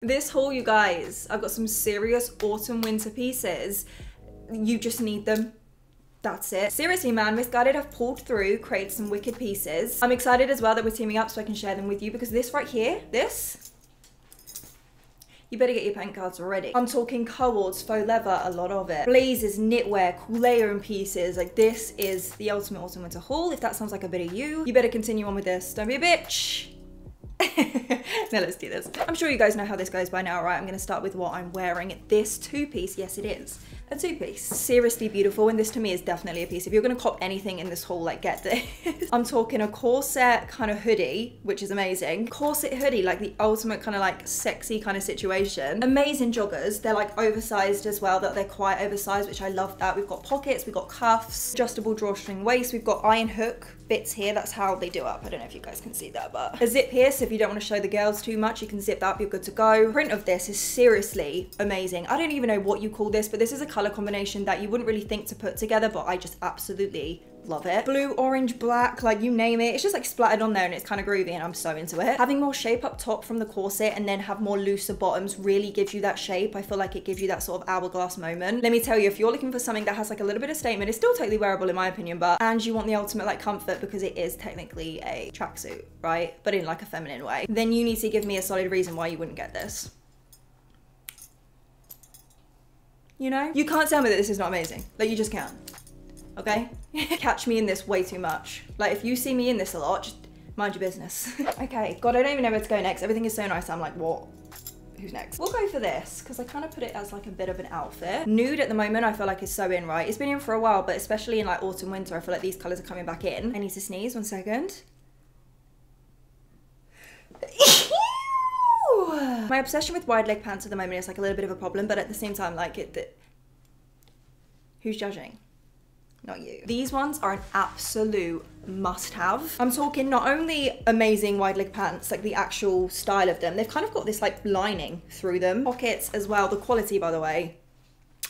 This haul, you guys, I've got some serious autumn winter pieces. You just need them. That's it. Seriously, man, Missguided have pulled through, created some wicked pieces. I'm excited as well that we're teaming up so I can share them with you, because this right here, this, you better get your paint cards ready. I'm talking co-ords, faux leather, a lot of it. Blazers, knitwear, cool layering pieces. Like, this is the ultimate autumn winter haul. If that sounds like a bit of you, you better continue on with this. Don't be a bitch. Now let's do this. I'm sure you guys know how this goes by now, right? I'm gonna start with what I'm wearing. This two-piece, yes it is, a two-piece. Seriously beautiful, and this to me is definitely a piece. If you're gonna cop anything in this haul, like, get this. I'm talking a corset kind of hoodie, which is amazing. Corset hoodie, like the ultimate kind of like sexy kind of situation. Amazing joggers. They're like oversized as well, that they're quite oversized, which I love that. We've got pockets, we've got cuffs, adjustable drawstring waist, we've got iron hook bits here. That's how they do up. I don't know if you guys can see that, but a zip here, so if you don't want to show the girls too much, you can zip that up, you're good to go. Print of this is seriously amazing. I don't even know what you call this, but this is a color combination that you wouldn't really think to put together, but I just absolutely love it. Blue, orange, black, like you name it. It's just like splattered on there and it's kind of groovy, and I'm so into it. Having more shape up top from the corset and then have more looser bottoms really gives you that shape. I feel like it gives you that sort of hourglass moment. Let me tell you, if you're looking for something that has like a little bit of statement, it's still totally wearable in my opinion, but, and you want the ultimate like comfort, because it is technically a tracksuit, right? But in like a feminine way, then you need to give me a solid reason why you wouldn't get this. You know? You can't tell me that this is not amazing. Like, you just can't. Okay? Catch me in this way too much. Like, if you see me in this a lot, just mind your business. Okay, God, I don't even know where to go next. Everything is so nice. I'm like, what? Who's next? We'll go for this, because I kind of put it as like a bit of an outfit. Nude at the moment, I feel like is so in, right? It's been in for a while, but especially in like autumn, winter, I feel like these colors are coming back in. I need to sneeze, 1 second. My obsession with wide leg pants at the moment is like a little bit of a problem, but at the same time, like who's judging? Not you. These ones are an absolute must-have. I'm talking not only amazing wide leg pants, like the actual style of them, they've kind of got this like lining through them. Pockets as well, the quality, by the way.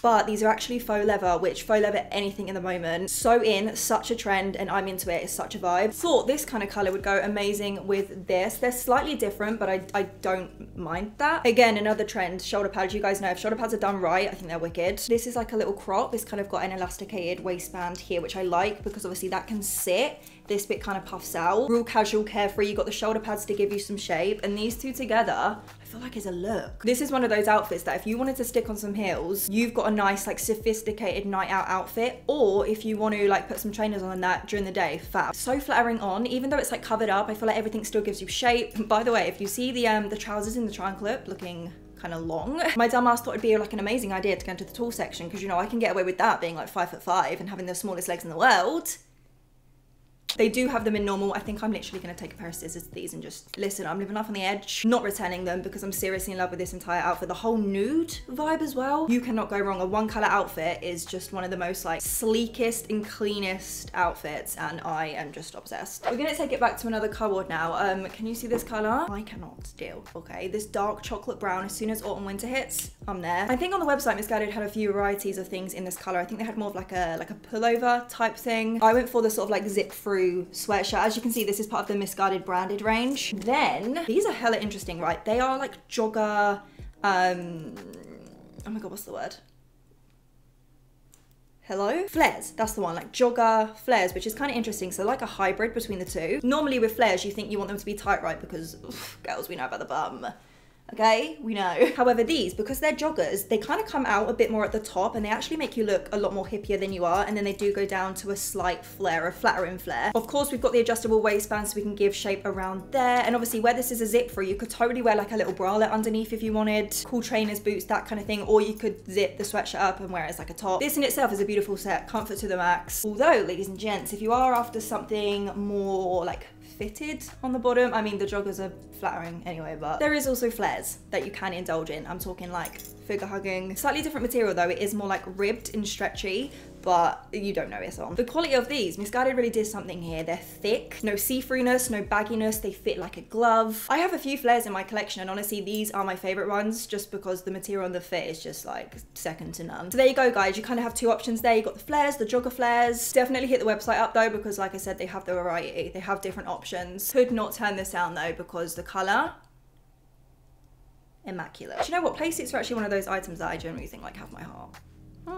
But these are actually faux leather, which faux leather anything in the moment, so in, such a trend, and I'm into it. It's such a vibe. Thought this kind of color would go amazing with this. They're slightly different, but I don't mind that. Again, another trend, shoulder pads. You guys know if shoulder pads are done right, I think they're wicked. This is like a little crop. This kind of got an elasticated waistband here, which I like, because obviously that can sit. This bit kind of puffs out. Real casual, carefree. You got the shoulder pads to give you some shape, and these two together, I feel like is a look. This is one of those outfits that if you wanted to stick on some heels, you've got a nice like sophisticated night out outfit, or if you want to like put some trainers on that during the day, fab. So flattering on, even though it's like covered up, I feel like everything still gives you shape. And by the way, if you see the trousers in the triangle clip looking kind of long, my dumb ass thought it'd be like an amazing idea to go into the tall section, because you know I can get away with that being like 5'5" and having the smallest legs in the world. They do have them in normal. I think I'm literally going to take a pair of scissors to these and just, listen, I'm living life on the edge. Not returning them, because I'm seriously in love with this entire outfit. The whole nude vibe as well. You cannot go wrong. A one color outfit is just one of the most like sleekest and cleanest outfits, and I am just obsessed. We're going to take it back to another co-ord now. Can you see this color? I cannot deal. Okay, this dark chocolate brown. As soon as autumn winter hits, I'm there. I think on the website Missguided had a few varieties of things in this color. I think they had more of like a pullover type thing. I went for the sort of like zip through sweatshirt. As you can see, this is part of the Missguided branded range. Then these are hella interesting, right? They are like jogger, oh my god, what's the word? Hello? Flares, that's the one, like jogger flares, which is kind of interesting. So like a hybrid between the two. Normally with flares, you think you want them to be tight, right? Because oof, girls, we know about the bum. Okay, we know. However, these, because they're joggers, they kind of come out a bit more at the top, and they actually make you look a lot more hippier than you are, and then they do go down to a slight flare, a flattering flare. Of course, we've got the adjustable waistband so we can give shape around there, and obviously where this is a zip through, you could totally wear like a little bralette underneath if you wanted, cool trainers, boots, that kind of thing, or you could zip the sweatshirt up and wear it as like a top. This in itself is a beautiful set, comfort to the max. Although, ladies and gents, if you are after something more like fitted on the bottom, I mean the joggers are flattering anyway, but there is also flares that you can indulge in. I'm talking like figure hugging. Slightly different material though, it is more like ribbed and stretchy, but you don't know it's on. The quality of these, Missguided really did something here. They're thick, no see-throughness, no bagginess, they fit like a glove. I have a few flares in my collection, and honestly these are my favorite ones, just because the material on the fit is just like second to none. So there you go guys, you kind of have two options there. You got the flares, the jogger flares. Definitely hit the website up though, because like I said, they have the variety, they have different options. Could not turn this down though, because the color immaculate. Do you know what? Play suits are actually one of those items that I generally think like have my heart.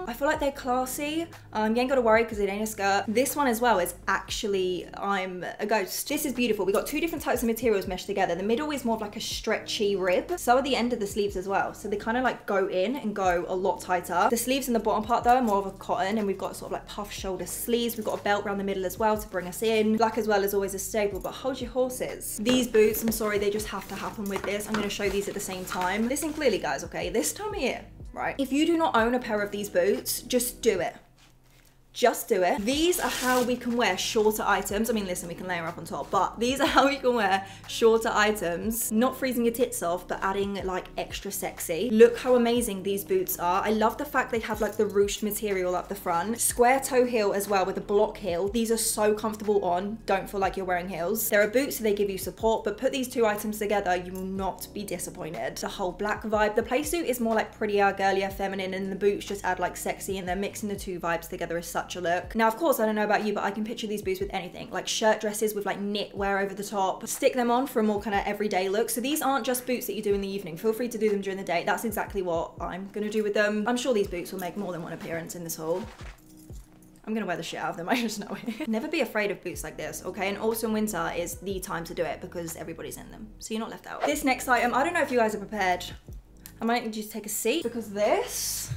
I feel like they're classy. You ain't gotta worry because it ain't a skirt. This one as well is actually, I'm a ghost. This is beautiful. We got two different types of materials meshed together. The middle is more of like a stretchy rib. So are the end of the sleeves as well. So they kind of like go in and go a lot tighter. The sleeves in the bottom part though are more of a cotton, and we've got sort of like puff shoulder sleeves. We've got a belt around the middle as well to bring us in. Black as well is always a staple, but hold your horses. These boots, I'm sorry, they just have to happen with this. I'm gonna show these at the same time. Listen clearly guys, okay? This time of year, right? If you do not own a pair of these boots, just do it. Just do it. These are how we can wear shorter items. I mean, listen, we can layer up on top, but these are how we can wear shorter items, not freezing your tits off, but adding like extra sexy. Look how amazing these boots are. I love the fact they have like the ruched material up the front. Square toe heel as well with a block heel. These are so comfortable on. Don't feel like you're wearing heels. They're a boot, so they give you support, but put these two items together, you will not be disappointed. The whole black vibe. The play suit is more like prettier, girlier, feminine, and the boots just add like sexy, and they're mixing the two vibes together is such a look. Now, of course, I don't know about you, but I can picture these boots with anything, like shirt dresses with like knit wear over the top. Stick them on for a more kind of everyday look. So these aren't just boots that you do in the evening. Feel free to do them during the day. That's exactly what I'm gonna do with them. I'm sure these boots will make more than one appearance in this haul. I'm gonna wear the shit out of them, I just know it. Never be afraid of boots like this, okay? And also in winter is the time to do it because everybody's in them, so you're not left out. This next item, I don't know if you guys are prepared. I might need you to take a seat because this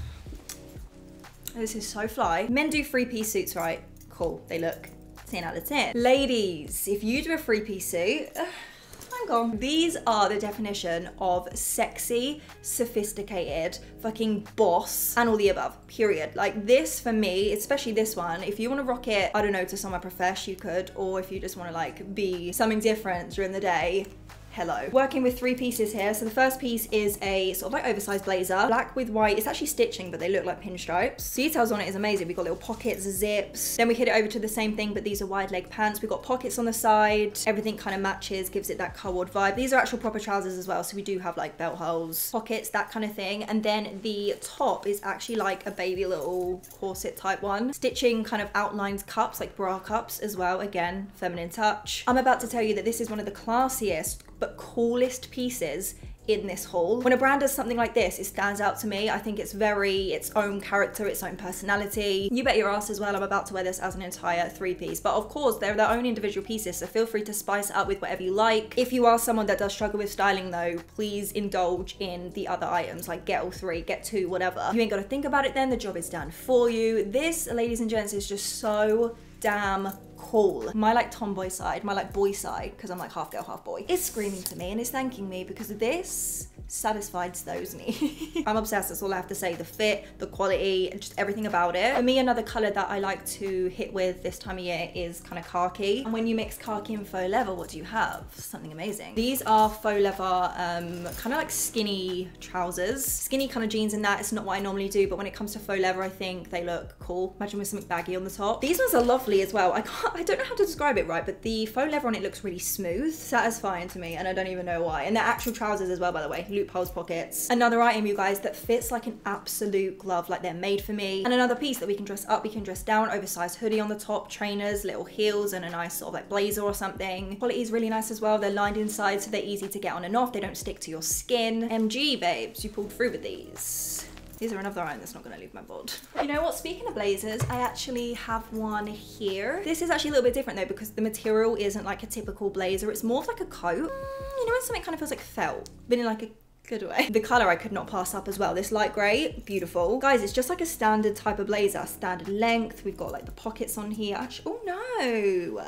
is so fly. Men do three-piece suits, right? Cool, they look 10 out of 10. Ladies, if you do a three-piece suit, I'm gone. These are the definition of sexy, sophisticated, fucking boss, and all the above, period. Like this for me, especially this one, if you want to rock it, I don't know, to somewhere profesh, you could, or if you just want to like be something different during the day, hello. Working with three pieces here. So the first piece is a sort of like oversized blazer, black with white. It's actually stitching, but they look like pinstripes. Details on it is amazing. We've got little pockets, zips. Then we hit it over to the same thing, but these are wide leg pants. We've got pockets on the side. Everything kind of matches, gives it that co-ord vibe. These are actual proper trousers as well. So we do have like belt holes, pockets, that kind of thing. And then the top is actually like a baby little corset type one. Stitching kind of outlines cups, like bra cups as well. Again, feminine touch. I'm about to tell you that this is one of the classiest but coolest pieces in this haul. When a brand does something like this, it stands out to me. I think it's very its own character, its own personality. You bet your ass as well, I'm about to wear this as an entire three-piece. But of course, they're their own individual pieces, so feel free to spice it up with whatever you like. If you are someone that does struggle with styling though, please indulge in the other items, like get all three, get two, whatever. You ain't gotta think about it then, the job is done for you. This, ladies and gents, is just so damn cool. My like tomboy side, my like boy side, because I'm like half girl, half boy, is screaming to me and is thanking me because this satisfies those needs. I'm obsessed, that's all I have to say. The fit, the quality, and just everything about it. For me, another color that I like to hit with this time of year is kind of khaki. And when you mix khaki and faux leather, what do you have? Something amazing. These are faux leather, kind of like skinny trousers. Skinny kind of jeans in that. It's not what I normally do, but when it comes to faux leather, I think they look cool. Imagine with something baggy on the top. These ones are lovely as well. I don't know how to describe it right, but the faux leather on it looks really smooth, satisfying to me, and I don't even know why. And they're actual trousers as well, by the way. Loopholes, pockets. Another item, you guys, that fits like an absolute glove, like they're made for me. And another piece that we can dress up, we can dress down, oversized hoodie on the top, trainers, little heels, and a nice sort of like blazer or something. Quality is really nice as well. They're lined inside, so they're easy to get on and off. They don't stick to your skin. MG, babes, you pulled through with these. These are another item that's not gonna leave my bod. You know what, speaking of blazers, I actually have one here. This is actually a little bit different though, because the material isn't like a typical blazer. It's more of like a coat. You know when something kind of feels like felt, but in like a good way. The color I could not pass up as well. This light gray, beautiful. Guys, it's just like a standard type of blazer, standard length. We've got like the pockets on here. Actually, oh no.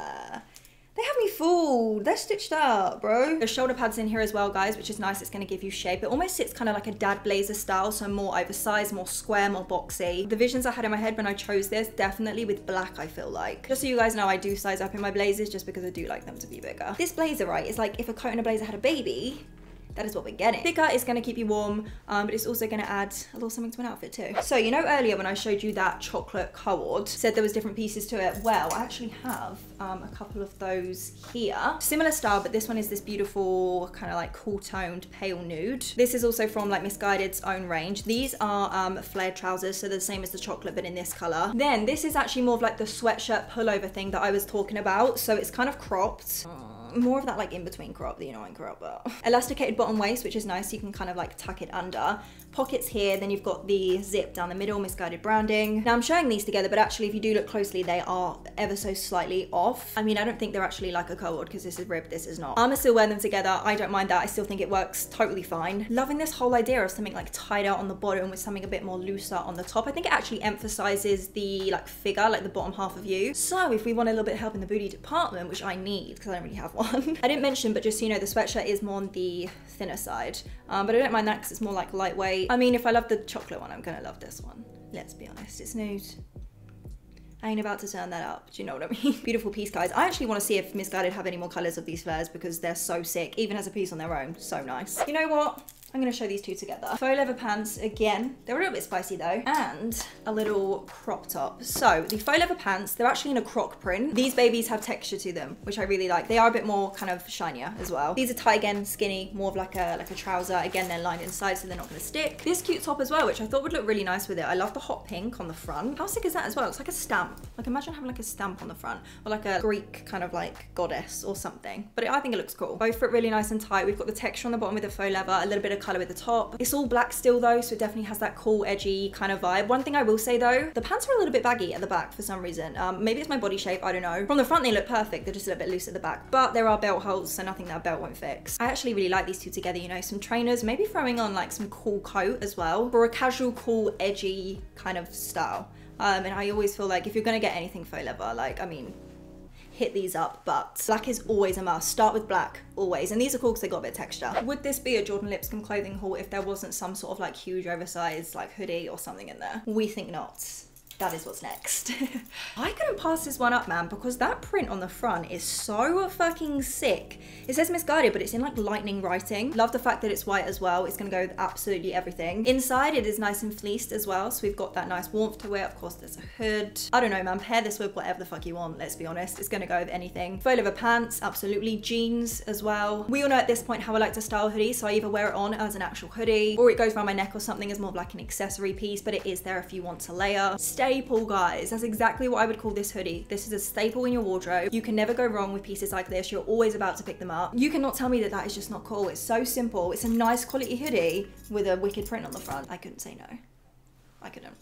They have me fooled. They're stitched up, bro. There's shoulder pads in here as well, guys, which is nice. It's gonna give you shape. It almost sits kind of like a dad blazer style, so more oversized, more square, more boxy. The visions I had in my head when I chose this, definitely with black, I feel like. Just so you guys know, I do size up in my blazers just because I do like them to be bigger. This blazer, right, is like if a coat and a blazer had a baby, that is what we're getting. Thicker is gonna keep you warm, but it's also gonna add a little something to an outfit too. So, you know earlier when I showed you that chocolate cord, said there was different pieces to it? Well, I actually have a couple of those here. Similar style, but this one is this beautiful kind of like cool toned pale nude. This is also from like Missguided's own range. These are flared trousers, so they're the same as the chocolate, but in this color. Then this is actually more of like the sweatshirt pullover thing that I was talking about. So it's kind of cropped. more of that like in between crop, the annoying crop, but elasticated bottom waist, which is nice. You can kind of like tuck it under. Pockets here, then you've got the zip down the middle, Missguided branding. Now I'm showing these together, but actually if you do look closely, they are ever so slightly off. I mean, I don't think they're actually like a co-ord because this is ribbed, this is not. I'm gonna still wear them together. I don't mind that. I still think it works totally fine. Loving this whole idea of something like tied out on the bottom with something a bit more looser on the top. I think it actually emphasizes the like figure, like the bottom half of you. So if we want a little bit of help in the booty department, which I need because I don't really have one. I didn't mention, but just so you know, the sweatshirt is more on the thinner side. But I don't mind that because it's more like lightweight. I mean, if I love the chocolate one, I'm gonna love this one. Let's be honest, it's nude. I ain't about to turn that up, do you know what I mean? Beautiful piece, guys. I actually want to see if Missguided have any more colors of these flares because they're so sick, even as a piece on their own. So nice. You know what? I'm gonna show these two together. Faux leather pants, again, they're a little bit spicy though, and a little crop top. So the faux leather pants, they're actually in a croc print. These babies have texture to them, which I really like. They are a bit more kind of shinier as well. These are tight again, skinny, more of like a trouser. Again, they're lined inside, so they're not gonna stick. This cute top as well, which I thought would look really nice with it. I love the hot pink on the front. How sick is that as well? It's like a stamp. Like imagine having like a stamp on the front, or like a Greek kind of like goddess or something. But I think it looks cool. Both fit really nice and tight. We've got the texture on the bottom with the faux leather, a little bit of color with the top. It's all black still though, so it definitely has that cool, edgy kind of vibe. One thing I will say though, the pants are a little bit baggy at the back for some reason. Maybe it's my body shape, I don't know. From the front they look perfect, they're just a little bit loose at the back, but there are belt holes, so nothing that a belt won't fix. I actually really like these two together, you know, some trainers, maybe throwing on like some cool coat as well, for a casual, cool, edgy kind of style. And I always feel like if you're gonna get anything faux leather, like, I mean, hit these up, but black is always a must. Start with black, always. And these are cool because they got a bit of texture. Would this be a Jordan Lipscombe clothing haul if there wasn't some sort of like huge oversized like hoodie or something in there? We think not. That is what's next. I couldn't pass this one up, man, because that print on the front is so fucking sick. It says Missguided, but it's in like lightning writing. Love the fact that it's white as well. It's gonna go with absolutely everything. Inside it is nice and fleeced as well, so we've got that nice warmth to it. Of course, there's a hood. I don't know, man, pair this with whatever the fuck you want, let's be honest. It's gonna go with anything. Faux leather pants, absolutely. Jeans as well. We all know at this point how I like to style hoodies, so I either wear it on as an actual hoodie, or it goes around my neck or something as more of like an accessory piece, but it is there if you want to layer. Staple, guys. That's exactly what I would call this hoodie. This is a staple in your wardrobe. You can never go wrong with pieces like this. You're always about to pick them up. You cannot tell me that that is just not cool. It's so simple. It's a nice quality hoodie with a wicked print on the front. I couldn't say no. I couldn't.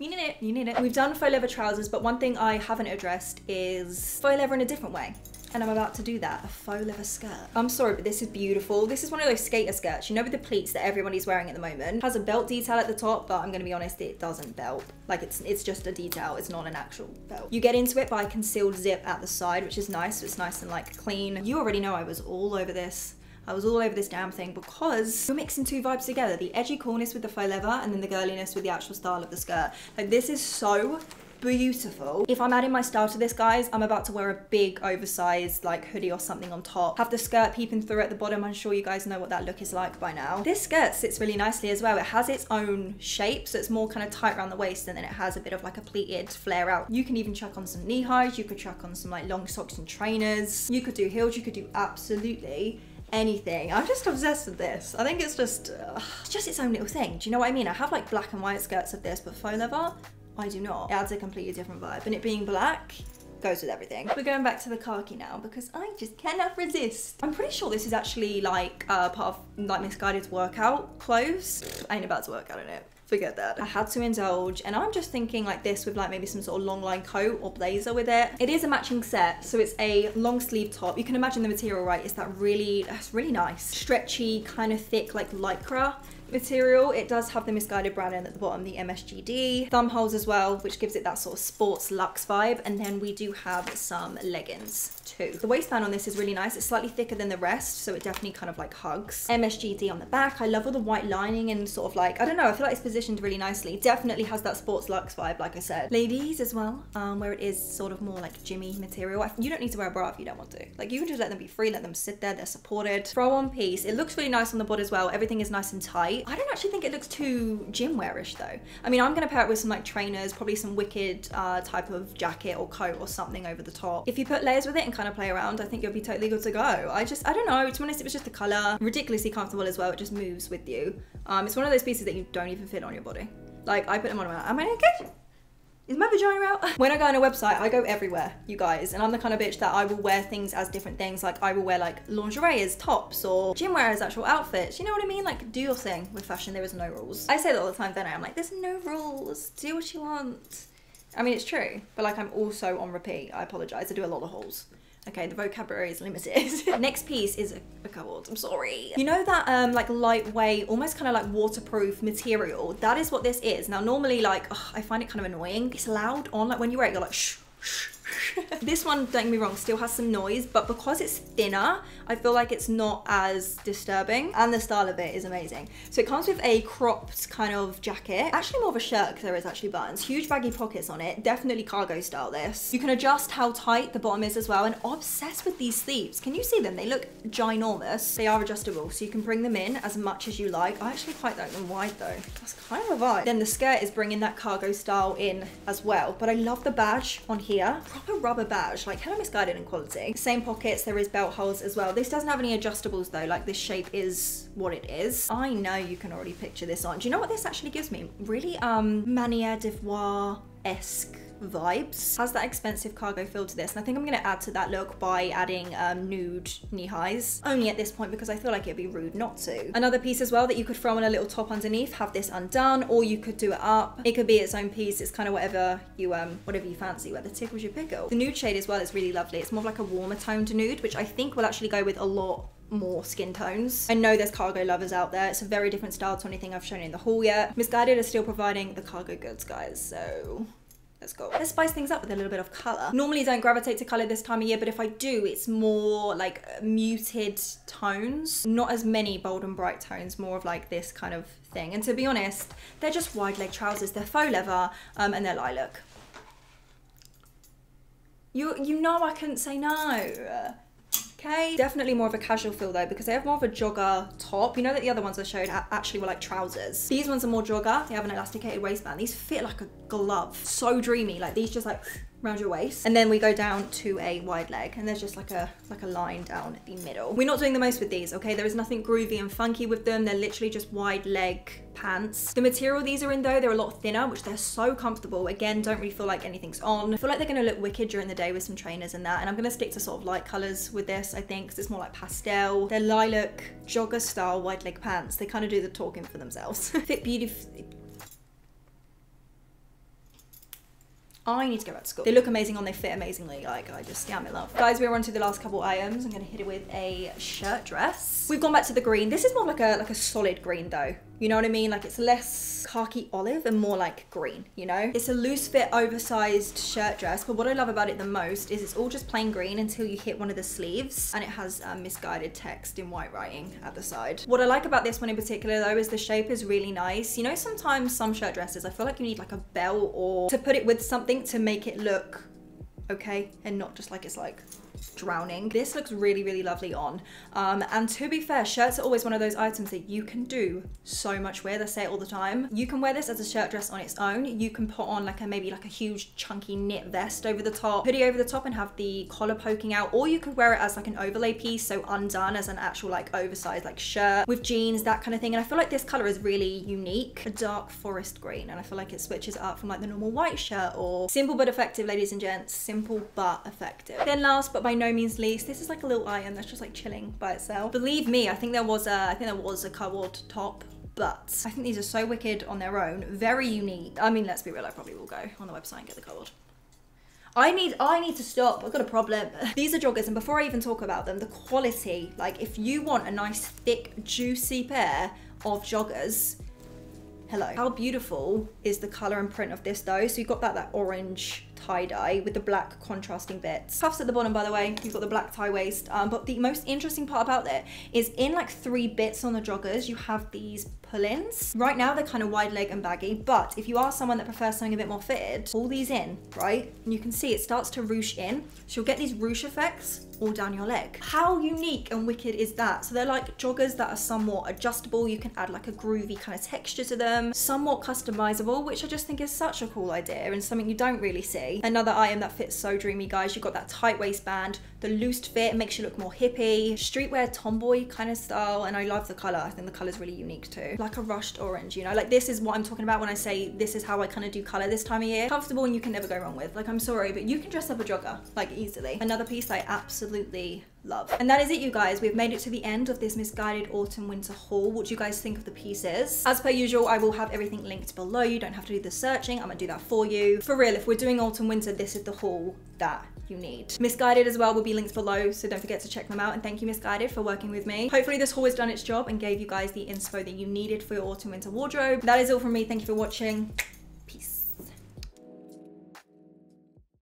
You need it, you need it. We've done faux leather trousers, but one thing I haven't addressed is faux leather in a different way. And I'm about to do that, a faux leather skirt. I'm sorry, but this is beautiful. This is one of those skater skirts, you know, with the pleats that everybody's wearing at the moment. It has a belt detail at the top, but I'm gonna be honest, it doesn't belt. Like it's just a detail, it's not an actual belt. You get into it by a concealed zip at the side, which is nice, so it's nice and like clean. You already know I was all over this. I was all over this damn thing because you're mixing two vibes together. The edgy coolness with the faux leather and then the girliness with the actual style of the skirt. Like this is so beautiful. If I'm adding my style to this, guys, I'm about to wear a big oversized like hoodie or something on top. Have the skirt peeping through at the bottom. I'm sure you guys know what that look is like by now. This skirt sits really nicely as well. It has its own shape, so it's more kind of tight around the waist, and then it has a bit of like a pleated flare out. You can even chuck on some knee highs. You could chuck on some like long socks and trainers. You could do heels. You could do absolutely anything. I'm just obsessed with this. I think it's just its own little thing. Do you know what I mean? I have like black and white skirts of this, but faux leather, I do not. It adds a completely different vibe, and it being black goes with everything. We're going back to the khaki now because I just cannot resist. I'm pretty sure this is actually like part of like Missguided's workout clothes. I ain't about to work out in it. Forget that. I had to indulge, and I'm just thinking like this with like maybe some sort of long line coat or blazer with it. It is a matching set, so it's a long sleeve top. You can imagine the material, right? It's that that's really nice, stretchy, kind of thick, like lycra material. It does have the Missguided branding at the bottom, the MSGD thumb holes as well, which gives it that sort of sports luxe vibe. And then we do have some leggings too. The waistband on this is really nice. It's slightly thicker than the rest, so it definitely kind of like hugs. MSGD on the back. I love all the white lining and sort of like, I don't know, I feel like it's positioned really nicely. Definitely has that sports luxe vibe, like I said. Ladies as well, where it is sort of more like Jimmy material. You don't need to wear a bra if you don't want to. Like you can just let them be free, let them sit there, they're supported. Throw on piece. It looks really nice on the body as well. Everything is nice and tight. I don't actually think it looks too gym wearish though. I mean, I'm gonna pair it with some like trainers, probably some wicked type of jacket or coat or something over the top. If you put layers with it and kind of play around, I think you'll be totally good to go. I don't know, to be honest, it was just the color. Ridiculously comfortable as well. It just moves with you. It's one of those pieces that you don't even fit on your body. Like I put them on, am I naked? Is my vagina out? When I go on a website, I go everywhere, you guys. And I'm the kind of bitch that I will wear things as different things. Like I will wear like lingerie as tops or gym wear as actual outfits. You know what I mean? Like do your thing with fashion. There is no rules. I say that all the time, then I'm like, there's no rules. Do what you want. I mean, it's true, but like I'm also on repeat. I apologize. I do a lot of hauls. Okay, the vocabulary is limited. Next piece is a card. I'm sorry. You know that like lightweight, almost kind of like waterproof material? That is what this is. Now normally like, I find it kind of annoying. It's loud on, like when you wear it, you're like shh, shh. This one, don't get me wrong, still has some noise, but because it's thinner, I feel like it's not as disturbing, and the style of it is amazing. So it comes with a cropped kind of jacket, actually more of a shirt because there is actually buttons, huge baggy pockets on it, definitely cargo style this. You can adjust how tight the bottom is as well, and obsessed with these sleeves. Can you see them? They look ginormous. They are adjustable, so you can bring them in as much as you like. I actually quite like them wide though. That's kind of a vibe. Then the skirt is bringing that cargo style in as well, but I love the badge on here. Proper rubber badge, like hello Missguided in quality. Same pockets, there is belt holes as well. This doesn't have any adjustables though, like this shape is what it is. I know you can already picture this on. Do you know what this actually gives me? Really Manière d'Ivoire-esque vibes. Has that expensive cargo feel to this, and I think I'm going to add to that look by adding nude knee highs, only at this point because I feel like it'd be rude not to. Another piece as well that you could throw on a little top underneath, have this undone, or you could do it up. It could be its own piece. It's kind of whatever you fancy, whether tickles your pickle. The nude shade as well is really lovely. It's more of like a warmer toned nude, which I think will actually go with a lot more skin tones. I know there's cargo lovers out there. It's a very different style to anything I've shown in the haul yet. Missguided is still providing the cargo goods, guys, so let's go. Let's spice things up with a little bit of color. Normally don't gravitate to color this time of year, but if I do, it's more like muted tones. Not as many bold and bright tones, more of like this kind of thing. And to be honest, they're just wide leg trousers. They're faux leather and they're lilac. You know I couldn't say no. Okay, definitely more of a casual feel though, because they have more of a jogger top. You know that the other ones I showed actually were like trousers. These ones are more jogger. They have an elasticated waistband. These fit like a glove. So dreamy. Like these just like around your waist. And then we go down to a wide leg, and there's just like a line down the middle. We're not doing the most with these, okay? There is nothing groovy and funky with them. They're literally just wide leg pants. The material these are in though, they're a lot thinner, which they're so comfortable. Again, don't really feel like anything's on. I feel like they're gonna look wicked during the day with some trainers and that, and I'm gonna stick to sort of light colors with this, I think, because it's more like pastel. They're lilac jogger style wide leg pants. They kind of do the talking for themselves. Fit beautifully. I need to go back to school. They look amazing on, they fit amazingly. Like, I'm in love. Guys, we're on to the last couple items. I'm gonna hit it with a shirt dress. We've gone back to the green. This is more like a solid green though. You know what I mean? Like it's less khaki olive and more like green, you know? It's a loose fit, oversized shirt dress, but what I love about it the most is it's all just plain green until you hit one of the sleeves, and it has Missguided text in white writing at the side. What I like about this one in particular though is the shape is really nice. You know, sometimes some shirt dresses, I feel like you need like a belt or to put it with something to make it look okay and not just like it's like drowning. This looks really, really lovely on. And to be fair, shirts are always one of those items that you can do so much with. I say it all the time. You can wear this as a shirt dress on its own. You can put on like maybe like a huge chunky knit vest over the top, hoodie over the top and have the collar poking out, or you could wear it as like an overlay piece, so undone as an actual like oversized like shirt with jeans, that kind of thing. And I feel like this color is really unique, a dark forest green, and I feel like it switches it up from like the normal white shirt. Or simple but effective, ladies and gents, simple but effective. Then last but by no means least, this is like a little item that's just like chilling by itself. Believe me, I think there was a colored top, but I think these are so wicked on their own, very unique. I mean, let's be real, I probably will go on the website and get the colored. I need to stop. I've got a problem. These are joggers, and before I even talk about them, the quality, like if you want a nice thick juicy pair of joggers, hello. How beautiful is the color and print of this though? So you've got that orange tie-dye with the black contrasting bits. Cuffs at the bottom, by the way. You've got the black tie waist. But the most interesting part about it is in like 3 bits on the joggers, you have these pull-ins. Right now, they're kind of wide leg and baggy, but if you are someone that prefers something a bit more fitted, pull these in, right? And you can see it starts to ruche in. So you'll get these ruche effects all down your leg. How unique and wicked is that? So they're like joggers that are somewhat adjustable. You can add like a groovy kind of texture to them, somewhat customizable, which I just think is such a cool idea and something you don't really see. Another item that fits so dreamy, guys. You've got that tight waistband, the loose fit makes you look more hippie, streetwear tomboy kind of style, and I love the color. I think the color is really unique too. Like a rushed orange, you know, like this is what I'm talking about when I say this is how I kind of do color this time of year. Comfortable and you can never go wrong with. Like, I'm sorry, but you can dress up a jogger like easily. Another piece I absolutely love. And that is it, you guys. We've made it to the end of this Missguided autumn winter haul. What do you guys think of the pieces? As per usual, I will have everything linked below. You don't have to do the searching. I'm gonna do that for you. For real, if we're doing autumn winter, this is the haul that you need. Missguided as well will be linked below, so don't forget to check them out. And thank you, Missguided, for working with me. Hopefully this haul has done its job and gave you guys the inspo that you needed for your autumn winter wardrobe. That is all from me. Thank you for watching. Peace.